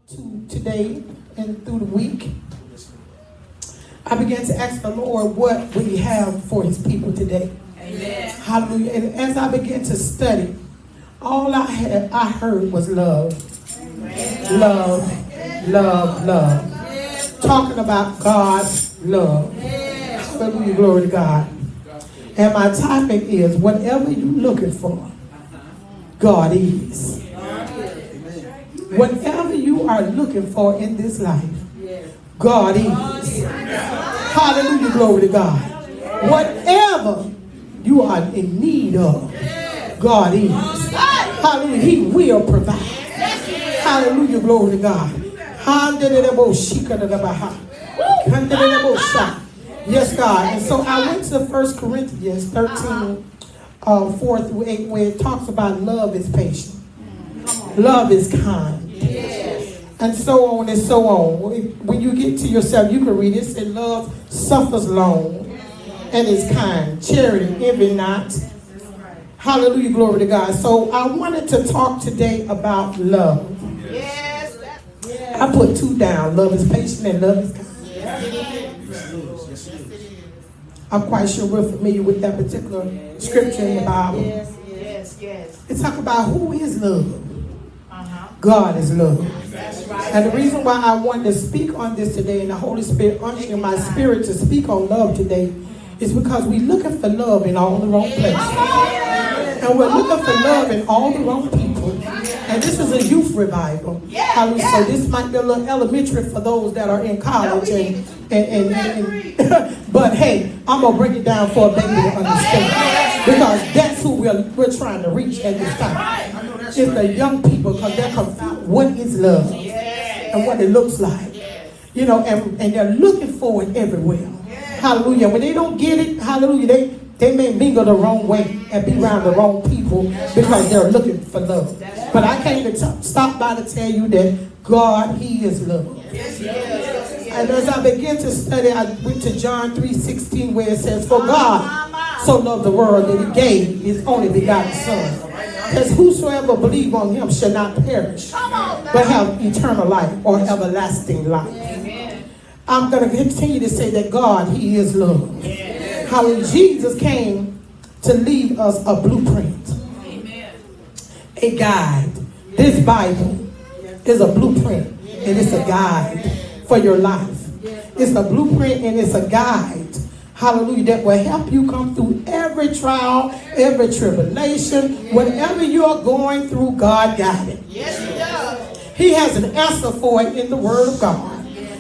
to today and through the week, I began to ask the Lord what would he have for his people today. Amen. Hallelujah. And as I began to study, all I heard was love. Amen. Love, love, love. Talking about God's love. Hallelujah, glory to God. And my topic is, whatever you're looking for, God is. Whatever you are looking for in this life, God is. Hallelujah, glory to God. Whatever you are in need of, God is. Hallelujah, he will provide. Hallelujah, glory to God. Yes, God. And so I went to 1 Corinthians 13, 4 through 8, where it talks about love is patient. Love is kind. And so on and so on. When you get to yourself, you can read it. It says, love suffers long and is kind. Charity, envy not. Hallelujah, glory to God. So I wanted to talk today about love. Yes. I put two down. Love is patient and love is kind. I'm quite sure we're familiar with that particular scripture in the Bible. Yes. It talks about who is love. God is love. And the reason why I wanted to speak on this today, and the Holy Spirit unctioning my spirit to speak on love today, is because we're looking for love in all the wrong places. And we're looking for love in all the wrong people. And this is a youth revival. Hallelujah. So this might be a little elementary for those that are in college. But hey, I'm going to break it down for a baby to understand. Because that's who we're trying to reach at this time. It's the young people, because they're confused. What is love? And what it looks like. You know, and they're looking for it everywhere. Hallelujah. When they don't get it, hallelujah, they may mingle the wrong way and be around the wrong people because they're looking for love. But I came to stop by to tell you that God, he is love. And as I began to study, I went to John 3:16, where it says, for God so loved the world that he gave his only begotten son. Because whosoever believe on him shall not perish, but have eternal life or everlasting life. I'm going to continue to say that God, he is love. How Jesus came to leave us a blueprint, a guide. This Bible is a blueprint, and it's a guide for your life. It's a blueprint and it's a guide, hallelujah, that will help you come through every trial, every tribulation, whatever you're going through. God got it. Yes, he does. He has an answer for it in the Word of God.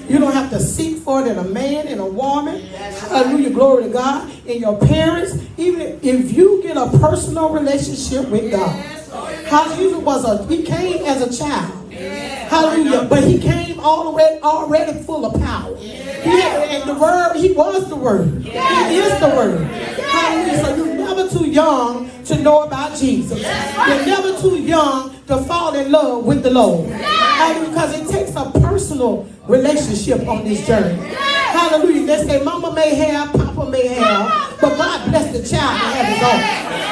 You don't have to seek for it in a man, in a woman. Hallelujah, glory to God. In your parents. Even if you get a personal relationship with God. Hallelujah, he came as a child. Hallelujah. But he came already full of power. And the Word, he was the Word. He is the Word. Hallelujah. So you're never too young to know about Jesus. You're never too young to fall in love with the Lord. Hallelujah. Because it takes a personal relationship on this journey. Hallelujah. They say mama may have, papa may have, but God bless the child to have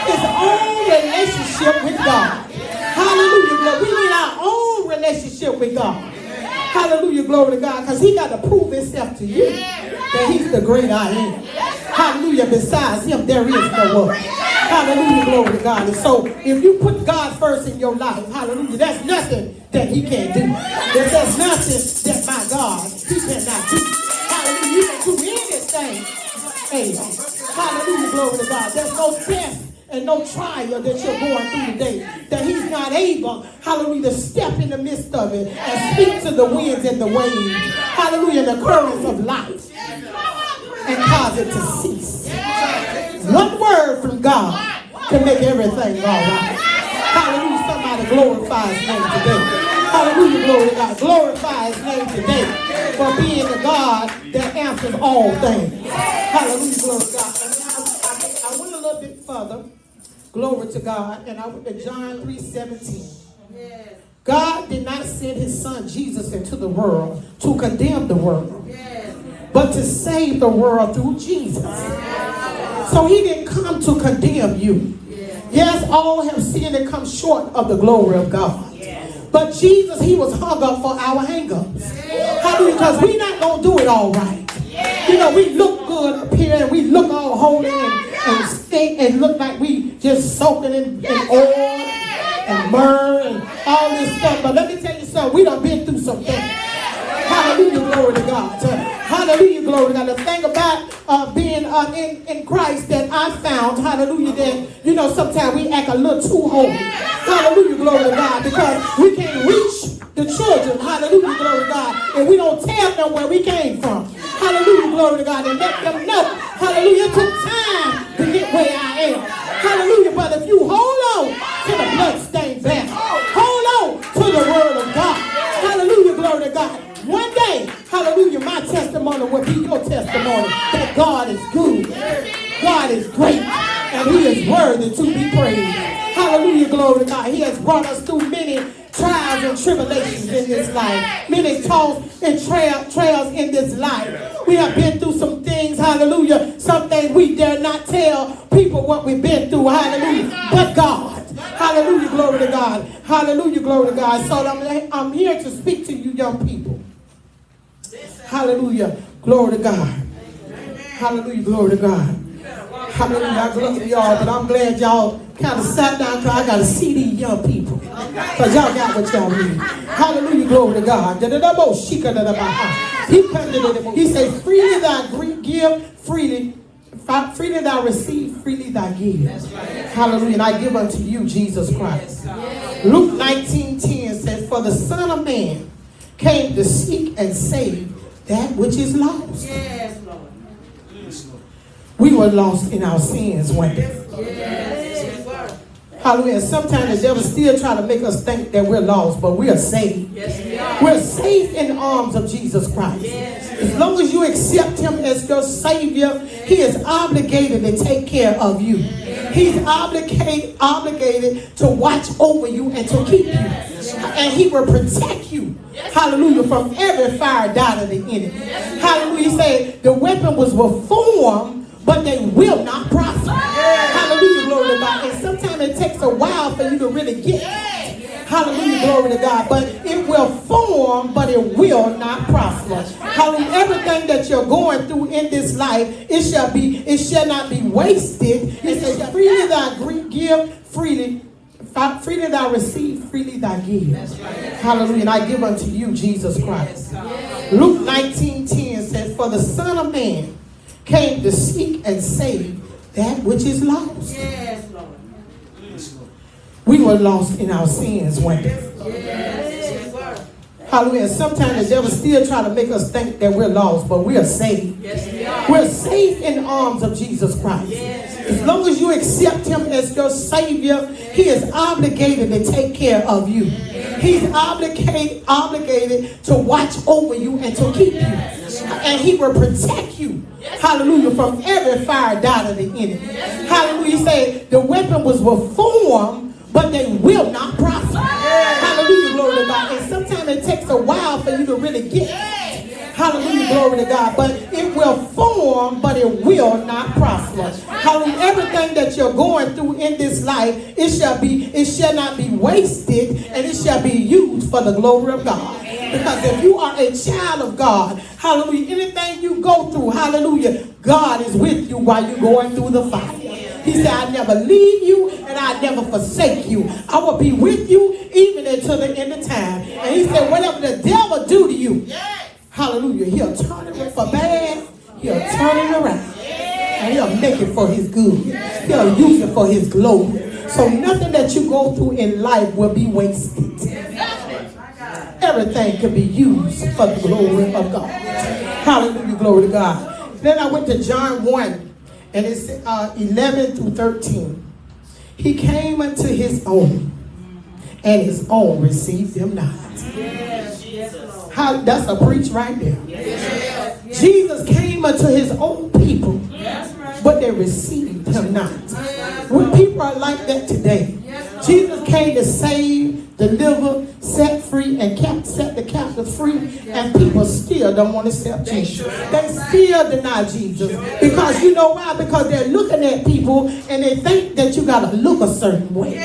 his own relationship with God. Hallelujah. We need our own relationship with God. Hallelujah, glory to God, because he got to prove himself to you that he's the great I am. Hallelujah. Besides him, there is no other. Hallelujah, glory to God. And so if you put God first in your life, hallelujah, there's nothing that he can't do. There's nothing that my God, he cannot do. Hallelujah, you can do anything. Hey, hallelujah, glory to God. There's no test and no trial that you're going through today that he's not able, hallelujah, to step in the midst of it and speak to the winds and the waves, hallelujah, the currents of life and cause it to cease. One word from God can make everything all right. Hallelujah, somebody glorify his name today. Hallelujah, glory to God. Glorify his name today for being the God that answers all things. Hallelujah, glory to God. I went a little bit further. Glory to God. And I went to John 3:17. God did not send his son Jesus into the world to condemn the world, but to save the world through Jesus. So he didn't come to condemn you. Yes, all have sinned and come short of the glory of God. But Jesus, he was hung up for our hang-ups. Hallelujah, because we're not going to do it all right. You know, we look good up here and we look all holy and stink and look like we just soaking in oil and myrrh and all this stuff. But let me tell you something, we done been through some things. Hallelujah, glory to God. Hallelujah, glory to God. The thing about being in Christ that I found, hallelujah, that, you know, sometimes we act a little too holy. Hallelujah, glory to God, because we can't reach the children, hallelujah, glory to God, and we don't tell them where we came from. Hallelujah, glory to God, and let them know, hallelujah, it took time to get where I am. Hallelujah, but if you hold on to the bloodstained banner, hold on to the word of God. Hallelujah, glory to God. One day, hallelujah, my testimony will be your testimony that God is good, God is great, and he is worthy to be praised. Hallelujah, glory to God. He has brought us through many trials and tribulations in this life, many toils and trails in this life. We have been through some things, hallelujah, some things we dare not tell people what we've been through, hallelujah, but God. Hallelujah, glory to God. Hallelujah, glory to God. So I'm here to speak to you young people. Hallelujah, glory to God. Hallelujah, glory to God. Hallelujah, I love y'all, but I'm glad y'all kind of sat down because I got to see these young people. Because y'all got what y'all need. Hallelujah, glory to God. He says, freely thy give, freely thou receive, freely thou give. Hallelujah, and I give unto you Jesus Christ. Luke 19:10 says, for the Son of Man came to seek and save that which is lost. Yes, Lord. We were lost in our sins one day. Yes. Hallelujah. Sometimes the devil still try to make us think that we're lost, but we are saved. Yes, we are. We're safe in the arms of Jesus Christ. Yes. As long as you accept him as your Savior, he is obligated to take care of you. He's obligated to watch over you and to keep you. And he will protect you. Hallelujah, from every fire dart of the enemy. Hallelujah. He said the weapon was formed, but they will not prosper. Hallelujah, glory to God. And sometimes it takes a while for you to really get it. Hallelujah, glory to God. But it will form, but it will not prosper. Hallelujah. Everything that you're going through in this life, it shall not be wasted. It says, freely thou give, freely thou receive, freely thou give. Hallelujah. And I give unto you Jesus Christ. Luke 19:10 says, for the Son of Man came to seek and save that which is lost. Yes, Lord. We were lost in our sins one day. Yes. Hallelujah. Sometimes the devil still try to make us think that we're lost, but we are saved. Yes, we are. We're safe in the arms of Jesus Christ. Yes. As long as you accept him as your Savior, he is obligated to take care of you. He's obligated to watch over you and to keep you. And he will protect you. Hallelujah, from every fire dart of the enemy. Hallelujah. He said the weapon was formed, but they will not prosper. Hallelujah, glory to God. And sometimes it takes a while for you to really get it. Hallelujah, glory to God. But it will form, but it will not prosper. Hallelujah. Everything that you're going through in this life, it shall not be wasted, and it shall be used for the glory of God. Because if you are a child of God, hallelujah, anything you go through, hallelujah, God is with you while you're going through the fire. He said, I never leave you and I never forsake you. I will be with you even until the end of time. And he said, whatever the devil do to you, hallelujah, he'll turn it for bad, he'll turn it around. And he'll make it for his good. He'll use it for his glory. So nothing that you go through in life will be wasted. Everything can be used for the glory of God. Hallelujah, glory to God. Then I went to John 1. And it's 11 through 13. He came unto his own, and his own received him not. That's a preach right there. Jesus came unto his own people, but they received him not. When people are like that today, Jesus came to save, deliver, set free, and set the captives free, and people still don't want to accept Jesus. They still deny Jesus. Because you know why? Because they're looking at people and they think that you got to look a certain way.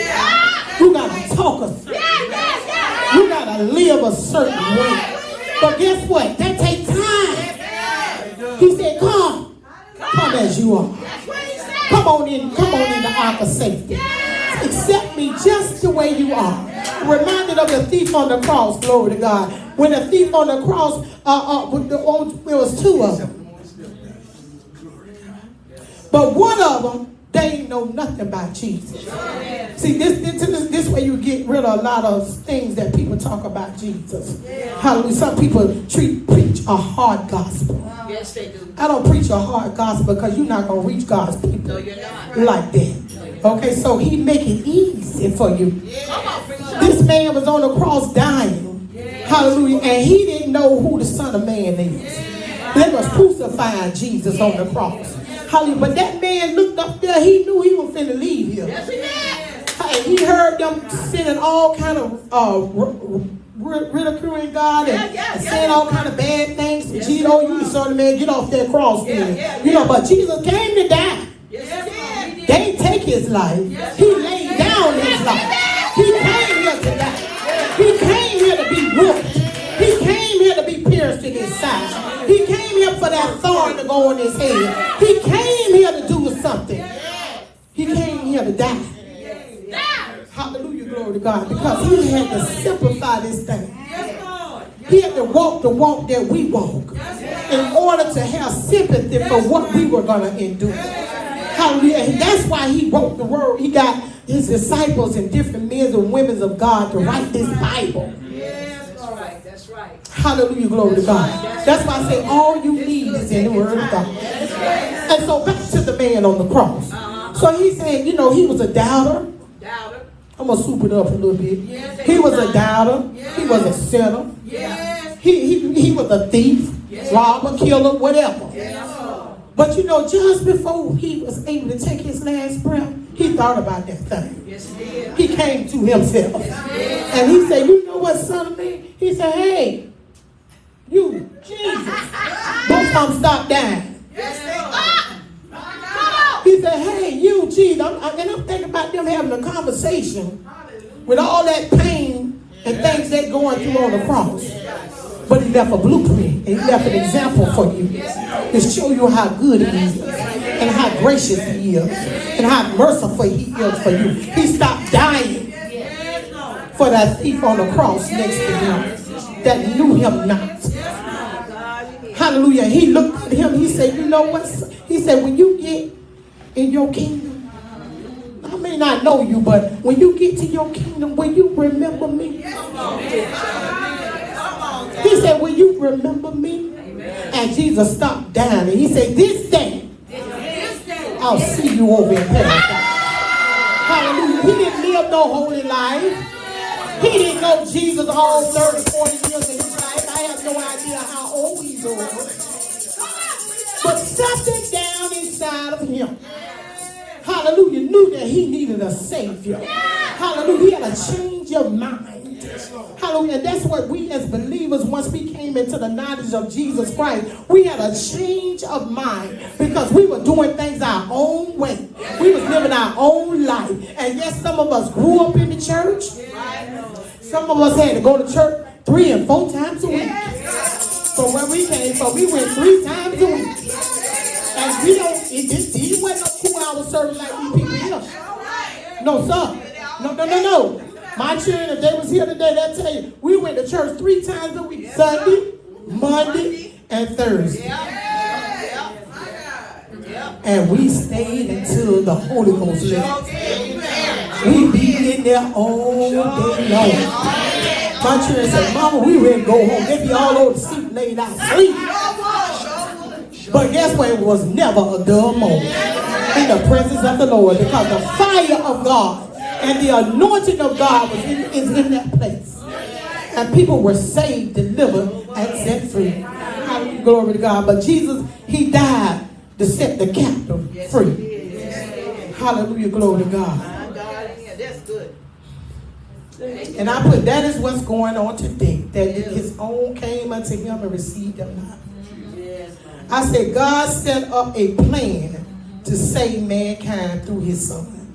You got to talk a certain way. You gotta live a certain way. But guess what? That takes time. He said, come as you are. Come on in the ark of safety. Accept me just the way you are. Reminded of the thief on the cross, glory to God. When the thief on the cross, there was two of them. But one of them, they ain't know nothing about Jesus. See, this way you get rid of a lot of things that people talk about Jesus. Hallelujah. Some people preach a hard gospel. Yes, they do. I don't preach a hard gospel because you're not going to reach God's people No, you're not. like that. Okay, so he make it easy for you. This man was on the cross dying. Hallelujah. And he didn't know who the Son of Man is. They was crucifying Jesus on the cross. Hallelujah. But that man looked up there. He knew he was finna leave here. Yes, he did. He heard them sending all kind of ridiculing God and saying all kind of bad things to Jesus. Oh, you Son of Man, get off that cross, man. You know, but Jesus came to die. Yes, he did. They didn't take his life. He laid down his life. He came here to die. He came here to be whooped. He came here to be pierced in his side. He came here for that thorn to go on his head. He came here to do something. He came here to die. Hallelujah, glory to God. Because he had to simplify this thing. He had to walk the walk that we walk in order to have sympathy for what we were going to endure. Hallelujah. And that's why he wrote the word. He got his disciples and different men and women of God to write this Bible. That's right. Hallelujah, glory to God. That's why I say all you need is in the word of God. And so back to the man on the cross. So he said, you know, he was a doubter. I'm going to soup it up a little bit. He was a doubter. He was a sinner. He was a thief, robber, killer, whatever. But you know, just before he was able to take his last breath, he thought about that thing. He came to himself. And he said, you know what, Son of Man? He said, hey, you, Jesus, don't come stop dying. He said, hey, you, Jesus. And I'm thinking about them having a conversation with all that pain and things they're going through on the cross. But he left a blueprint. And he left an example for you to show you how good he is and how gracious he is and how merciful he is for you. He stopped dying for that thief on the cross next to him that knew him not. Hallelujah. He looked at him. He said, you know what? He said, when you get in your kingdom, I may not know you, but when you get to your kingdom, will you remember me? He said, will you remember me? And Jesus stopped down and he said, this day, I'll see you over in paradise. Hallelujah. He didn't live no holy life. He didn't know Jesus all 30, 40 years of his life. I have no idea how old he was. But something down inside of him, hallelujah, knew that he needed a Savior. Hallelujah. He had to change your mind. Hallelujah. And that's what we as believers, once we came into the knowledge of Jesus Christ, we had a change of mind because we were doing things our own way. We was living our own life. And yes, some of us grew up in the church. Some of us had to go to church 3 and 4 times a week. So where we came from, we went 3 times a week. And we don't, it wasn't a 2-hour service like these people here. No, sir. No. My children, if they was here today, they'll tell you, we went to church 3 times a week. Sunday, Monday, and Thursday. And we stayed until the Holy Ghost left. We be in there all day long. My children said, Mama, we ready to go home. They be all over the seat laid out sleep. But guess what? It was never a dull moment in the presence of the Lord because the fire of God and the anointing of God is in that place. And people were saved, delivered, and set free. Hallelujah, glory to God. But Jesus, he died to set the captive free. Hallelujah, glory to God. That's good. And I put, that is what's going on today. That his own came unto him and received him not. I said, God set up a plan to save mankind through his son.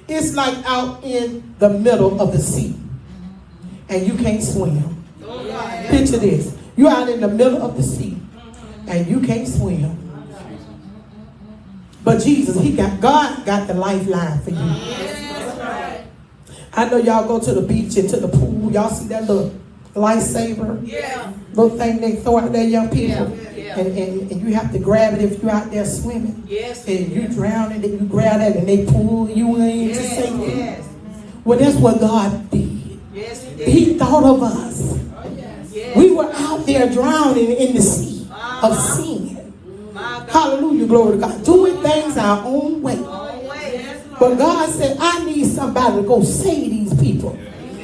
It's like out in the middle of the sea. and you can't swim. Picture this. You're out in the middle of the sea and you can't swim. But Jesus, God got the lifeline for you. I know y'all go to the beach and to the pool. Y'all see that little lifesaver? Little thing they throw out there, young people. And you have to grab it if you're out there swimming. And you drown it, and you grab it, and they pull you into safety. Well, that's what God did. He thought of us. We were out there drowning in the sea of sin. Hallelujah, glory to God. Doing things our own way. But God said, I need somebody to go save these people.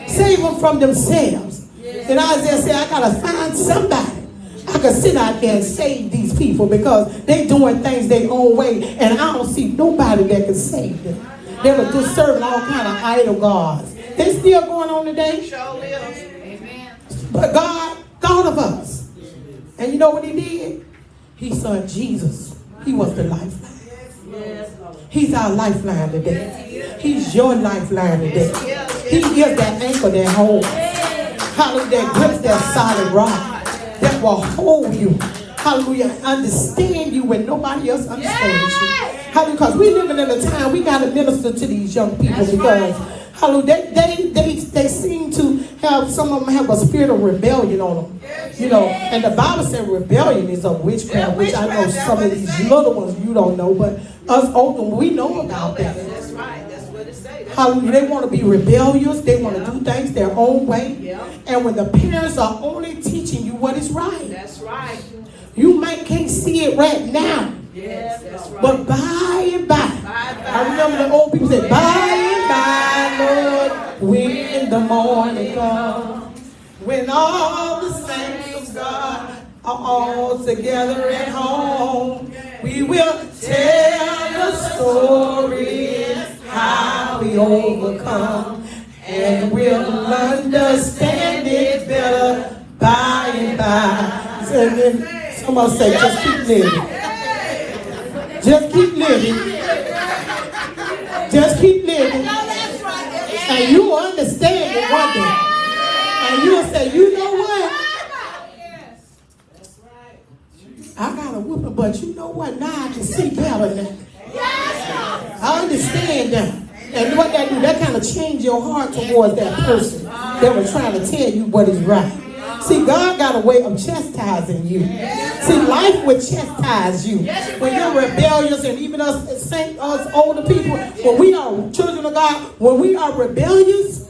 Save them from themselves. And Isaiah said, I got to find somebody I can sit out there and save these people because they doing things their own way. And I don't see nobody that can save them. They were just serving all kind of idol gods. They still going on today. But God thought of us. And you know what he did? He sent Jesus. He was the lifeline. He's our lifeline today. He's your lifeline today. He is that anchor that holds. Hallelujah, that grips that solid rock that will hold you. Hallelujah, understand you when nobody else understands you. Hallelujah, because we living in a time we got to minister to these young people because hallelujah, they seem to have, some of them have a spirit of rebellion on them. You know, and the Bible said rebellion is a witchcraft, which I know some of these little ones you don't know, but us older, we know about that. That's right. That's what it says. Hallelujah. They want to be rebellious. They want to do things their own way. And when the parents are only teaching you what is right. That's right. You can't see it right now. Yes, that's right. But by and by. I remember the old people say, by and by, Lord, when the morning comes, when all the saints of God are all together at home, we will tell the story how we overcome, and we'll understand it better by and by. And then somebody say, just keep living. Just keep living. Just keep living. And you will understand it one day. And you'll say, you know what? I got a whooping, but you know what? Now I can see better now. I understand that. And what that do, that kind of change your heart towards that person that was trying to tell you what is right. See, God got a way of chastising you. See, life will chastise you. When you're rebellious, and even us older people, when we are children of God, when we are rebellious,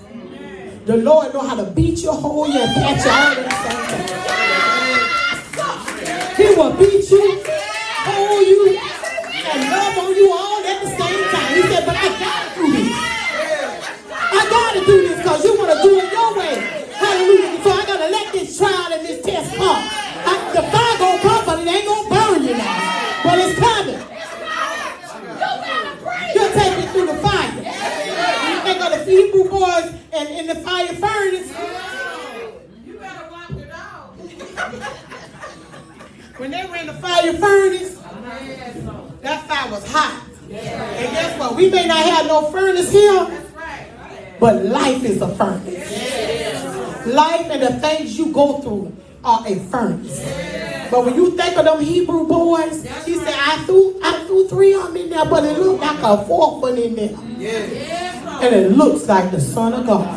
the Lord know how to beat you, hold you, and pat you all at the same time. He will beat you, hold you, and love on you all at the same time. He said, but I got to do this. I got to do this because you want to do it your way. Hallelujah. So I got to let this trial and this test come. The fire going to come, but it ain't going to burn you now. But it's coming. You'll take it through the fire. You think of the Hebrew boys and in the fire furnace. You better walk it out. When they were in the fire furnace, that fire was hot. And guess what? We may not have no furnace here, but life is a furnace. Life and the things you go through are a furnace. But when you think of them Hebrew boys, he said, I threw 3 of them in there, but it looked like a 4th one in there. And it looks like the Son of God.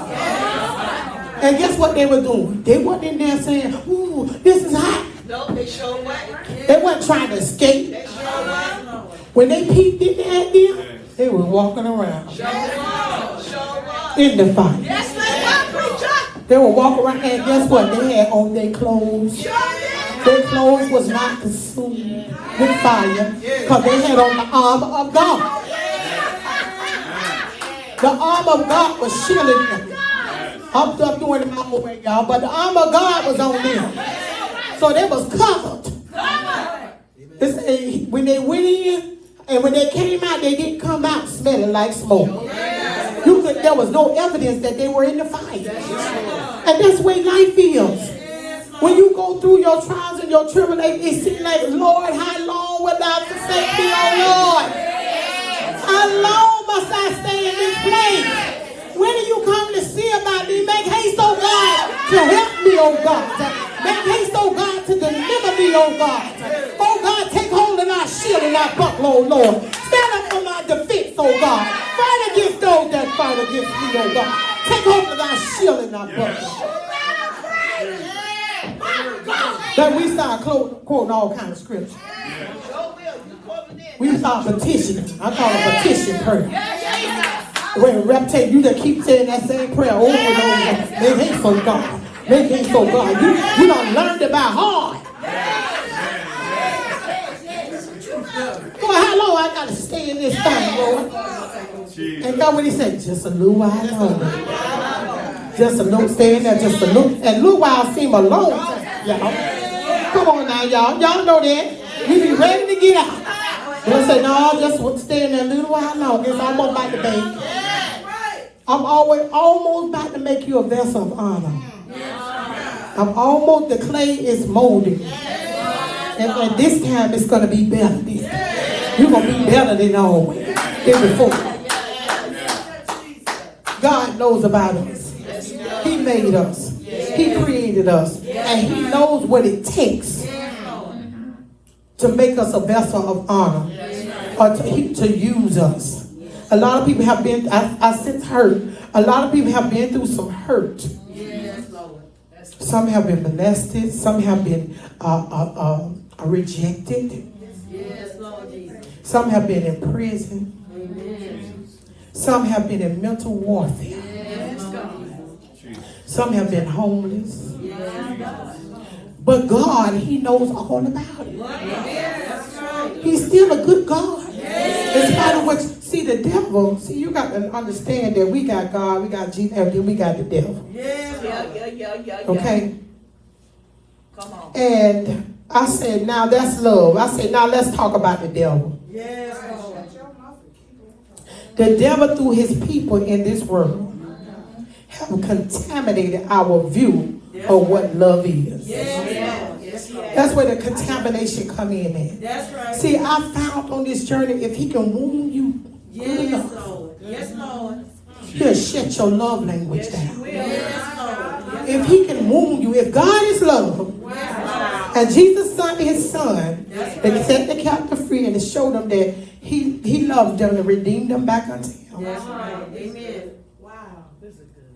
And guess what they were doing? They weren't in there saying, ooh, this is hot. No, they showed what? They weren't trying to escape. They showed what? When they peeped in there at them, they were walking around in the fire. Yes, they were, preacher. They were walking around, and guess what? They had on their clothes. Their clothes was not consumed with fire because they had on the armor of God. The armor of God was shielding them. I'm doing it my own way, y'all, but the armor of God was on them. So they was covered. When they went in and when they came out, they didn't come out smelling like smoke. There was no evidence that they were in the fire. And that's the way life is. When you go through your trials and your tribulations, it seems like, Lord, how long will thou forsake me, oh Lord? How long must I stay in this place? When do you come to see about me? Make haste, oh God. to help me, oh God. Make haste, oh God, to deliver me, oh God. Oh God, take hold of our shield and our buckler, oh Lord. Stand up for my defense, oh God. Fight against those that fight against me, oh God. Take hold of our shield and our buckler. Then we start quoting all kinds of scriptures. We start petitioning. I call it petition prayer. When reptate, you that keep saying that same prayer over and over. Make haste for God. Make haste for God. You done learned it by heart. Boy, how long I got to stay in this thing, Lord? And God, what he said? Just a little while longer. Just a little, stay in there, just a little. And a little while seem a long time, y'all. Come on now, y'all. Y'all know that. We be ready to get out. But I say, no, just stay in there a little while longer. It's almost about to make. I'm almost about to make you a vessel of honor. I'm almost, the clay is molding. And this time it's going to be better. This time. You're going to be better than always. Than before. God knows about us. He made us. He created us. And he knows what it takes to make us a vessel of honor. Or to use us. A lot of people have been, I sense hurt. A lot of people have been through some hurt. Some have been molested. Some have been rejected. Some have been in prison. Some have been in mental warfare. Some have been homeless. But God, he knows all about it. He's still a good God. In spite of what, see the devil, see you got to understand that we got God, we got Jesus, and then we got the devil. Okay? Come on. And I said, now that's love. I said, now let's talk about the devil. The devil through his people in this world have contaminated our view of what love is. That's where the contamination come in at. That's right. See, I found on this journey, if he can wound you, he'll shut your love language down. If he can wound you, if God is love, and Jesus sent his son, that set the captive free and to show them that he loved them and redeemed them back unto him. That's right. Amen. Wow. This is good.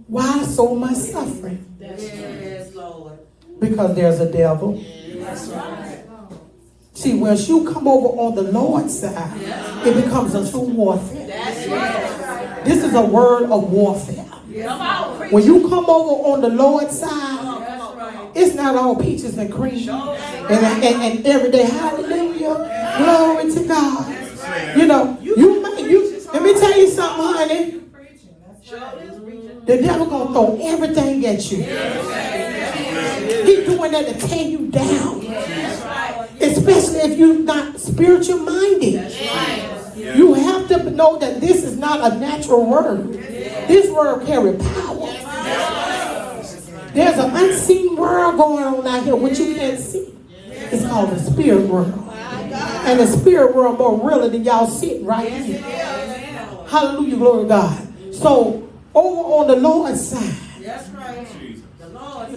Why so much suffering? Yes, Lord. Because there's a devil. That's right. See, once you come over on the Lord's side, it becomes a true warfare. That's right. This is a word of warfare. When you come over on the Lord's side, it's not all peaches and cream and every day, hallelujah, glory to God. You know, let me tell you something, honey. The devil gonna throw everything at you. He's doing that to tear you down. Especially if you're not spiritual minded. You have to know that this is not a natural word. This word carries power. There's an unseen world going on out here which you can't see. It's called the spirit world. And the spirit world more realer than y'all sitting right here. Hallelujah, glory to God. So over on the Lord's side,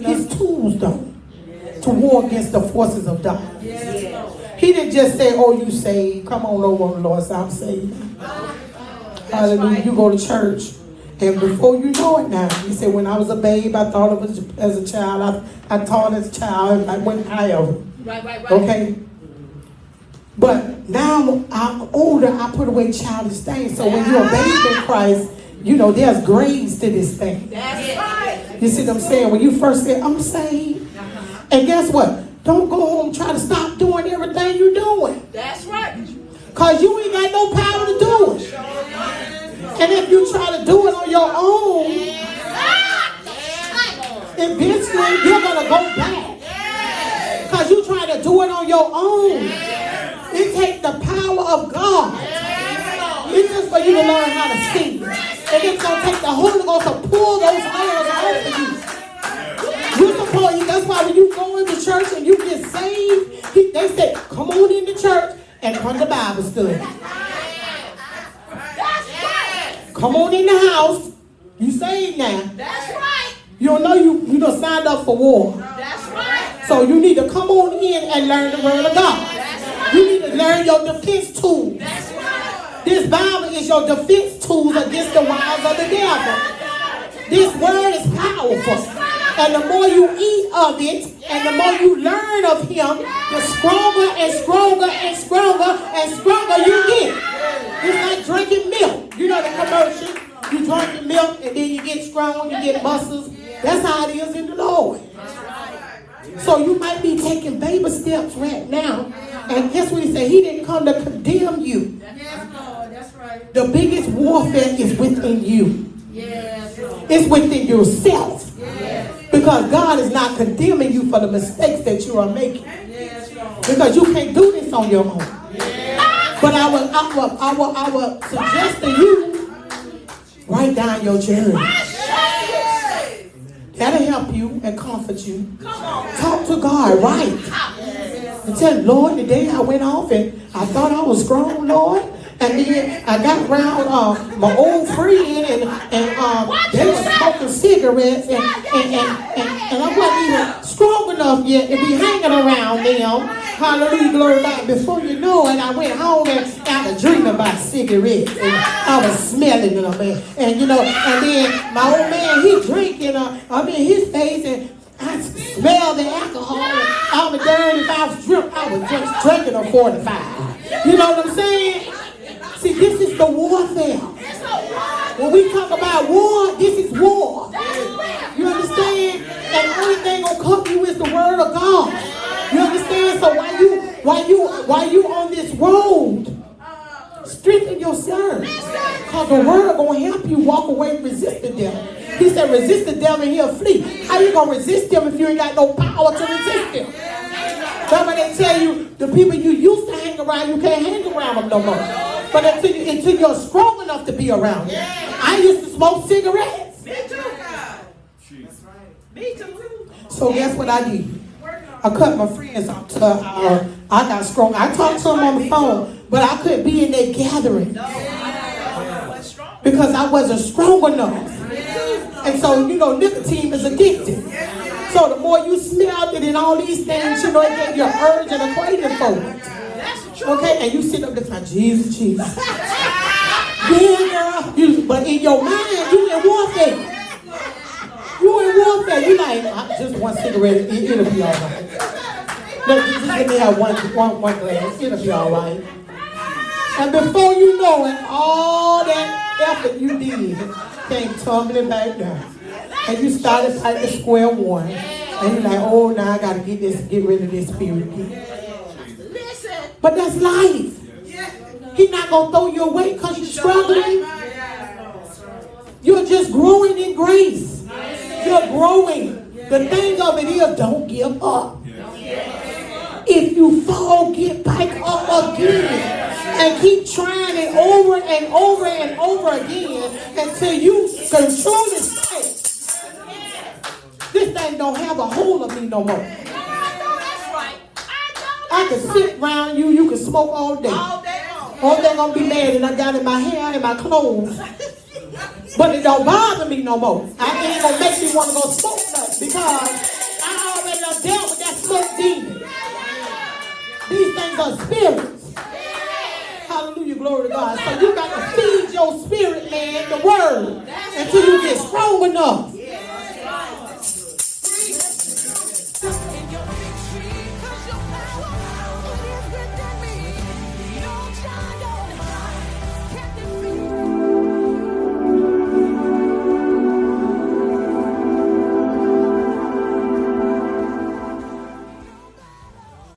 his tools though to war against the forces of darkness. He didn't just say, oh, you saved. Come on over on the Lord's side, I'm saved. Hallelujah. You go to church. And before you know it now, he said, when I was a babe, I thought of it as a child. I taught as a child. I went higher. Right. Okay? But now I'm older, I put away childish things. So when you're a babe in Christ, you know, there's grades to this thing. That's right. You see what I'm saying? When you first say, I'm saved. And guess what? Don't go home trying to stop doing everything you're doing. That's right. Because you ain't got no power to do it. And if you try to do it on your own, eventually you're going to go back. Because you try to do it on your own. It takes the power of God. It's just for you to learn how to sing. And it's going to take the Holy Ghost to pull those layers off of you. That's why when you go into church and you get saved, they say, come on into church and come to Bible study. Come on in the house. You saved now. That's right. You don't know you done signed up for war. That's right. So you need to come on in and learn the word of God. That's right. You need to learn your defense tools. That's right. This Bible is your defense tools against the wiles of the devil. This word is powerful. And the more you eat of it, and the more you learn of him, the stronger and stronger and stronger and stronger you get. It's like drinking milk. You know the commercial? You drink the milk and then you get strong, you get muscles. That's how it is in the Lord. So you might be taking baby steps right now. And guess what he said? He didn't come to condemn you. Yes, Lord. That's right. The biggest warfare is within you. Yes, Lord. It's within yourself. Yes. Because God is not condemning you for the mistakes that you are making. Yes, Lord. Because you can't do this on your own. But I would suggest to you, write down your journey. That'll help you and comfort you. Talk to God, right? And tell Lord, the day I went off and I thought I was grown, Lord. And then I got around my old friend and they were smoking cigarettes and I wasn't even strong enough yet to be hanging around them. Hallelujah, glory to God. Before you know it, I went home and I was dreaming about cigarettes and I was smelling them. And you know, and then my old man, he drinking, his face and I smelled the alcohol. And I was darn if I was drunk, I was just drinking a 45. You know what I'm saying? See, this is the warfare. When we talk about war, this is war. You understand? And the only thing gonna cover you is the word of God. You understand? So while you on this road, strengthen yourself. Because the word gonna help you walk away and resist the devil. He said, resist the devil and he'll flee. How you gonna resist him if you ain't got no power to resist him? Remember they tell you the people you used to hang around, you can't hang around them no more. But until you're strong enough to be around them. I used to smoke cigarettes. Me too, God. That's right. Me too. So guess what I did? I cut my friends off to I got strong. I talked to them on the phone, but I couldn't be in their gathering because I wasn't strong enough. And so, you know, nicotine is addictive. So the more you smelled it and all these things, you know, it gave you an urge and a craving for it. Okay, and you sit up there like, Jesus, Jesus. Yeah, girl. But in your mind, you in warfare. You in warfare. You like, just one cigarette, it'll be all right. Just let me have one glass, it'll be all right. And before you know it, all that effort you did came tumbling back down. And you started at the square one. And you're like, oh, now I got to get rid of this spirit again. But that's life. He's not going to throw you away because you're struggling. You're just growing in grace. You're growing. The thing of it is, don't give up. If you fall, get back up again. And keep trying it over and over and over again until you can truly say, this thing don't have a hold of me no more. I can sit around you, you can smoke all day. All day gonna be mad and I got in my hair and my clothes. But it don't bother me no more. I ain't gonna make me want to go smoke nothing because I already done dealt with that smoke demon. These things are spirits. Hallelujah, glory to God. So you got to feed your spirit, man, the word until you get strong enough.